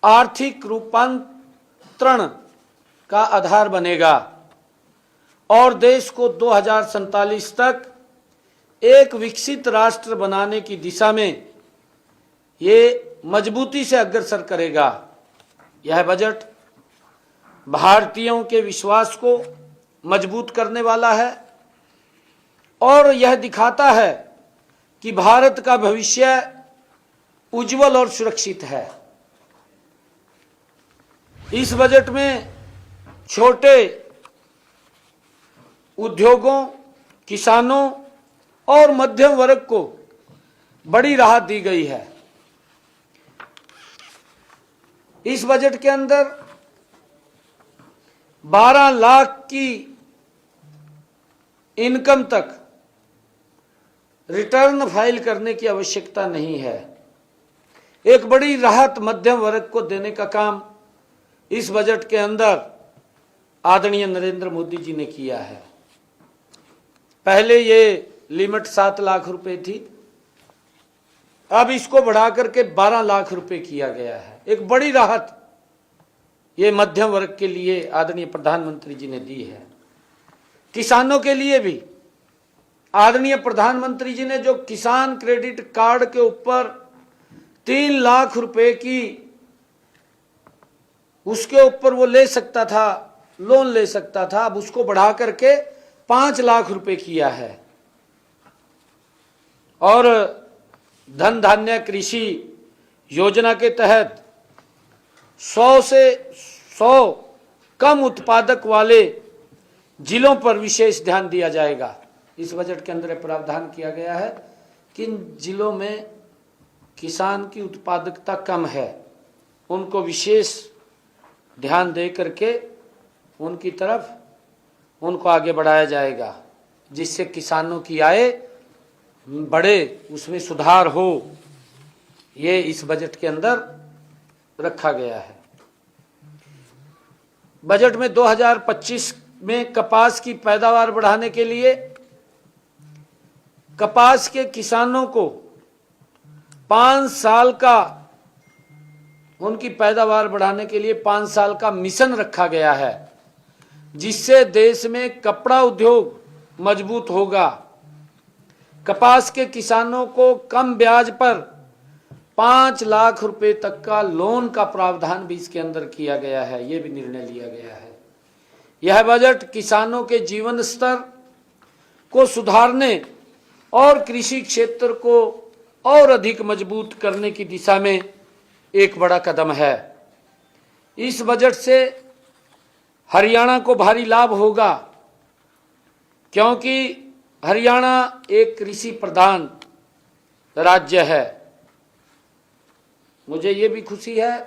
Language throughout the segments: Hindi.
आर्थिक रूपांतरण का आधार बनेगा और देश को 2047 तक एक विकसित राष्ट्र बनाने की दिशा में ये मजबूती से अग्रसर करेगा। यह बजट भारतीयों के विश्वास को मजबूत करने वाला है और यह दिखाता है कि भारत का भविष्य उज्जवल और सुरक्षित है। इस बजट में छोटे उद्योगों, किसानों और मध्यम वर्ग को बड़ी राहत दी गई है। इस बजट के अंदर 12 लाख की इनकम तक रिटर्न फाइल करने की आवश्यकता नहीं है। एक बड़ी राहत मध्यम वर्ग को देने का काम इस बजट के अंदर आदरणीय नरेंद्र मोदी जी ने किया है। पहले ये लिमिट 7 लाख रुपए थी, अब इसको बढ़ाकर के 12 लाख रुपए किया गया है। एक बड़ी राहत ये मध्यम वर्ग के लिए आदरणीय प्रधानमंत्री जी ने दी है। किसानों के लिए भी आदरणीय प्रधानमंत्री जी ने जो किसान क्रेडिट कार्ड के ऊपर 3 लाख रुपए की उसके ऊपर वो ले सकता था, लोन ले सकता था, अब उसको बढ़ा करके 5 लाख रुपए किया है। और धन धान्य कृषि योजना के तहत 100 से 100 कम उत्पादक वाले जिलों पर विशेष ध्यान दिया जाएगा। इस बजट के अंदर प्रावधान किया गया है किन जिलों में किसान की उत्पादकता कम है उनको विशेष ध्यान दे करके उनकी तरफ उनको आगे बढ़ाया जाएगा, जिससे किसानों की आय बढ़े, उसमें सुधार हो। ये इस बजट के अंदर रखा गया है। बजट में 2025 में कपास की पैदावार बढ़ाने के लिए कपास के किसानों को 5 साल का उनकी पैदावार बढ़ाने के लिए 5 साल का मिशन रखा गया है, जिससे देश में कपड़ा उद्योग मजबूत होगा। कपास के किसानों को कम ब्याज पर 5 लाख रुपए तक का लोन का प्रावधान भी इसके अंदर किया गया है। यह भी निर्णय लिया गया है। यह बजट किसानों के जीवन स्तर को सुधारने और कृषि क्षेत्र को और अधिक मजबूत करने की दिशा में एक बड़ा कदम है। इस बजट से हरियाणा को भारी लाभ होगा, क्योंकि हरियाणा एक कृषि प्रधान राज्य है। मुझे ये भी खुशी है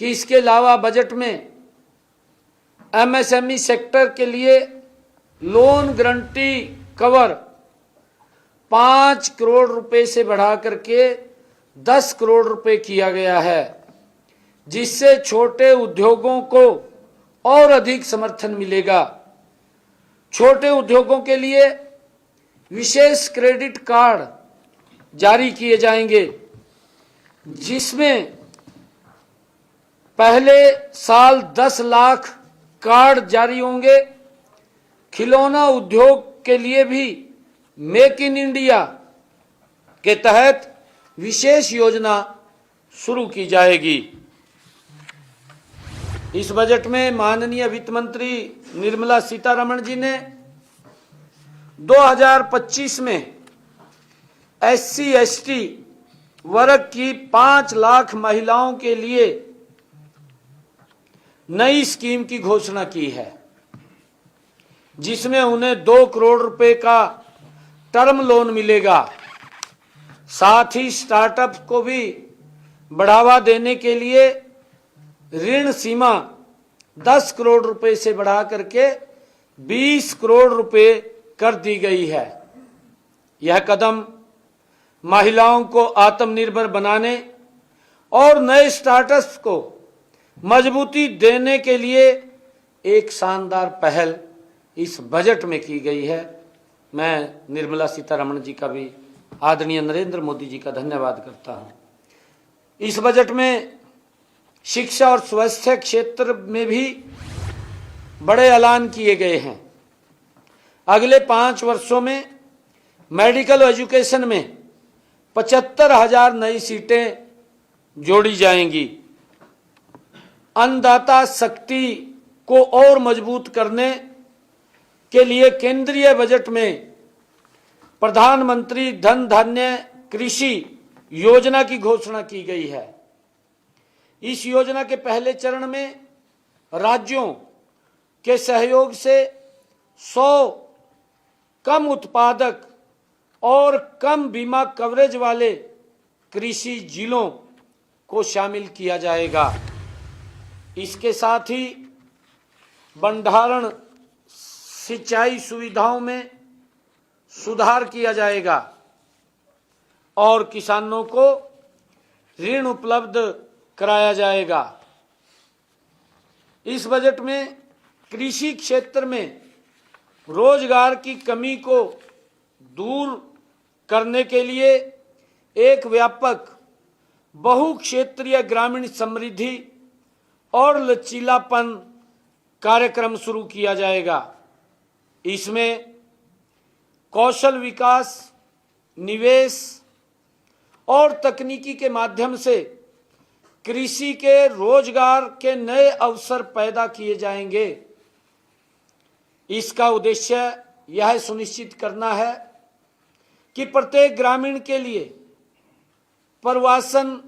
कि इसके अलावा बजट में एमएसएमई सेक्टर के लिए लोन गारंटी कवर 5 करोड़ रुपए से बढ़ा करके 10 करोड़ रुपए किया गया है, जिससे छोटे उद्योगों को और अधिक समर्थन मिलेगा। छोटे उद्योगों के लिए विशेष क्रेडिट कार्ड जारी किए जाएंगे, जिसमें पहले साल 10 लाख कार्ड जारी होंगे। खिलौना उद्योग के लिए भी मेक इन इंडिया के तहत विशेष योजना शुरू की जाएगी। इस बजट में माननीय वित्त मंत्री निर्मला सीतारमण जी ने 2025 में एससी एसटी वर्ग की 5 लाख महिलाओं के लिए नई स्कीम की घोषणा की है, जिसमें उन्हें 2 करोड़ रुपए का टर्म लोन मिलेगा। साथ ही स्टार्टअप को भी बढ़ावा देने के लिए ऋण सीमा 10 करोड़ रुपए से बढ़ा करके 20 करोड़ रुपए कर दी गई है। यह कदम महिलाओं को आत्मनिर्भर बनाने और नए स्टार्टअप्स को मजबूती देने के लिए एक शानदार पहल इस बजट में की गई है। मैं निर्मला सीतारमण जी का भी, आदरणीय नरेंद्र मोदी जी का धन्यवाद करता हूं। इस बजट में शिक्षा और स्वास्थ्य क्षेत्र में भी बड़े ऐलान किए गए हैं। अगले 5 वर्षों में मेडिकल एजुकेशन में 75,000 नई सीटें जोड़ी जाएंगी। अन्नदाता शक्ति को और मजबूत करने के लिए केंद्रीय बजट में प्रधानमंत्री धन धान्य कृषि योजना की घोषणा की गई है। इस योजना के पहले चरण में राज्यों के सहयोग से 100 कम उत्पादक और कम बीमा कवरेज वाले कृषि जिलों को शामिल किया जाएगा। इसके साथ ही भंडारण सिंचाई सुविधाओं में सुधार किया जाएगा और किसानों को ऋण उपलब्ध कराया जाएगा। इस बजट में कृषि क्षेत्र में रोजगार की कमी को दूर करने के लिए एक व्यापक बहुक्षेत्रीय ग्रामीण समृद्धि और लचीलापन कार्यक्रम शुरू किया जाएगा। इसमें कौशल विकास, निवेश और तकनीकी के माध्यम से कृषि के रोजगार के नए अवसर पैदा किए जाएंगे। इसका उद्देश्य यह सुनिश्चित करना है कि प्रत्येक ग्रामीण के लिए प्रवासन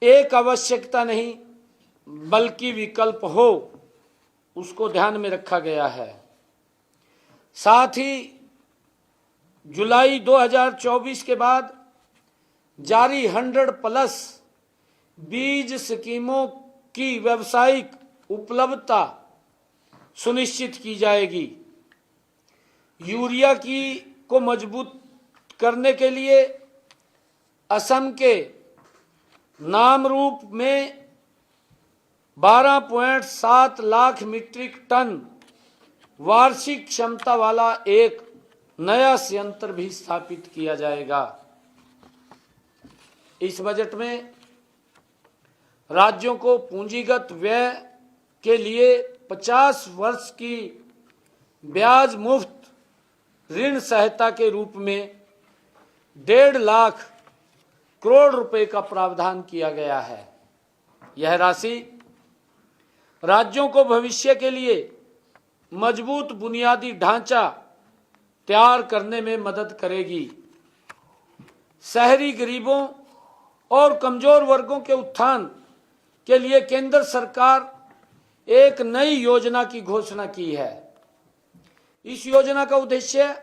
एक आवश्यकता नहीं बल्कि विकल्प हो, उसको ध्यान में रखा गया है। साथ ही जुलाई 2024 के बाद जारी 100+ बीज स्कीमों की व्यावसायिक उपलब्धता सुनिश्चित की जाएगी। यूरिया को मजबूत करने के लिए असम के नामरूप में 12.7 लाख मीट्रिक टन वार्षिक क्षमता वाला एक नया संयंत्र भी स्थापित किया जाएगा। इस बजट में राज्यों को पूंजीगत व्यय के लिए 50 वर्ष की ब्याज मुफ्त ऋण सहायता के रूप में 1.5 लाख करोड़ रुपए का प्रावधान किया गया है। यह राशि राज्यों को भविष्य के लिए मजबूत बुनियादी ढांचा तैयार करने में मदद करेगी। शहरी गरीबों और कमजोर वर्गों के उत्थान के लिए केंद्र सरकार एक नई योजना की घोषणा की है। इस योजना का उद्देश्य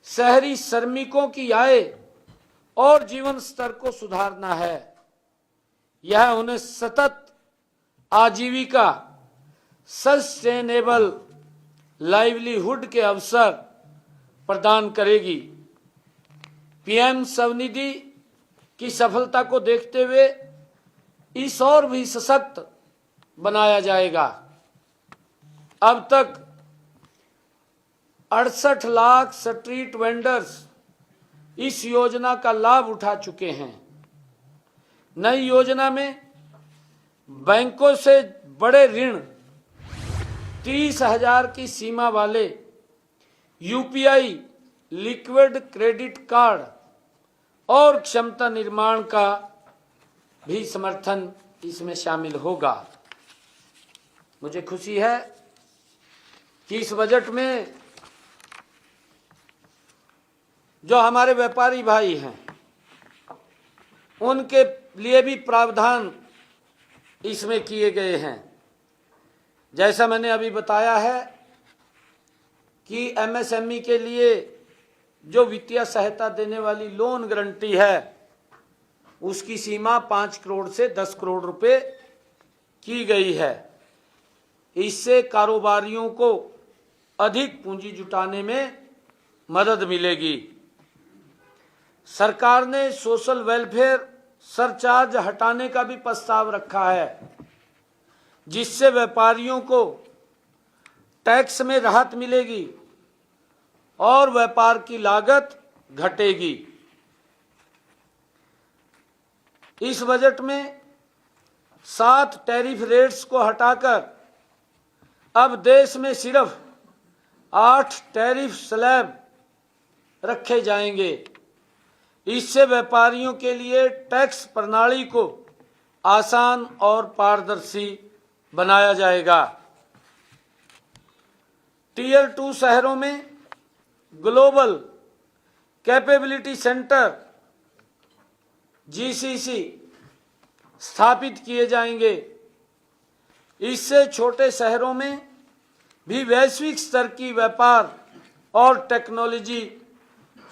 शहरी श्रमिकों की आय और जीवन स्तर को सुधारना है। यह उन्हें सतत आजीविका, सस्टेनेबल लाइवलीहुड के अवसर प्रदान करेगी। पीएम स्वनिधि की सफलता को देखते हुए इस और भी सशक्त बनाया जाएगा। अब तक 68 लाख स्ट्रीट वेंडर्स इस योजना का लाभ उठा चुके हैं। नई योजना में बैंकों से बड़े ऋण, 30,000 की सीमा वाले यूपीआई, लिक्विड क्रेडिट कार्ड और क्षमता निर्माण का भी समर्थन इसमें शामिल होगा। मुझे खुशी है कि इस बजट में जो हमारे व्यापारी भाई हैं उनके लिए भी प्रावधान इसमें किए गए हैं। जैसा मैंने अभी बताया है कि एमएसएमई के लिए जो वित्तीय सहायता देने वाली लोन गारंटी है उसकी सीमा 5 करोड़ से 10 करोड़ रुपए की गई है। इससे कारोबारियों को अधिक पूंजी जुटाने में मदद मिलेगी। सरकार ने सोशल वेलफेयर सरचार्ज हटाने का भी प्रस्ताव रखा है, जिससे व्यापारियों को टैक्स में राहत मिलेगी और व्यापार की लागत घटेगी। इस बजट में 7 टैरिफ रेट्स को हटाकर अब देश में सिर्फ 8 टैरिफ स्लैब रखे जाएंगे। इससे व्यापारियों के लिए टैक्स प्रणाली को आसान और पारदर्शी बनाया जाएगा। टीयर 2 शहरों में ग्लोबल कैपेबिलिटी सेंटर जीसीसी स्थापित किए जाएंगे। इससे छोटे शहरों में भी वैश्विक स्तर की व्यापार और टेक्नोलॉजी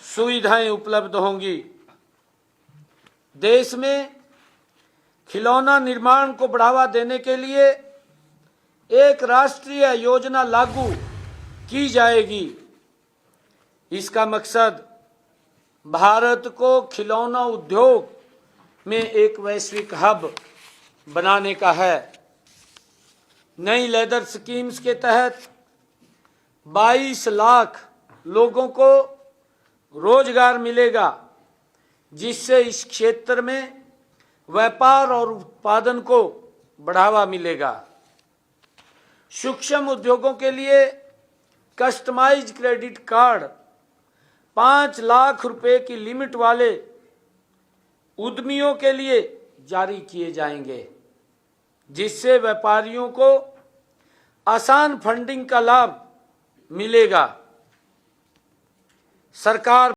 सुविधाएं उपलब्ध होंगी। देश में खिलौना निर्माण को बढ़ावा देने के लिए एक राष्ट्रीय योजना लागू की जाएगी। इसका मकसद भारत को खिलौना उद्योग में एक वैश्विक हब बनाने का है। नई लेदर स्कीम्स के तहत 22 लाख लोगों को रोजगार मिलेगा, जिससे इस क्षेत्र में व्यापार और उत्पादन को बढ़ावा मिलेगा। सूक्ष्म उद्योगों के लिए कस्टमाइज्ड क्रेडिट कार्ड 5 लाख रुपए की लिमिट वाले उद्यमियों के लिए जारी किए जाएंगे, जिससे व्यापारियों को आसान फंडिंग का लाभ मिलेगा। सरकार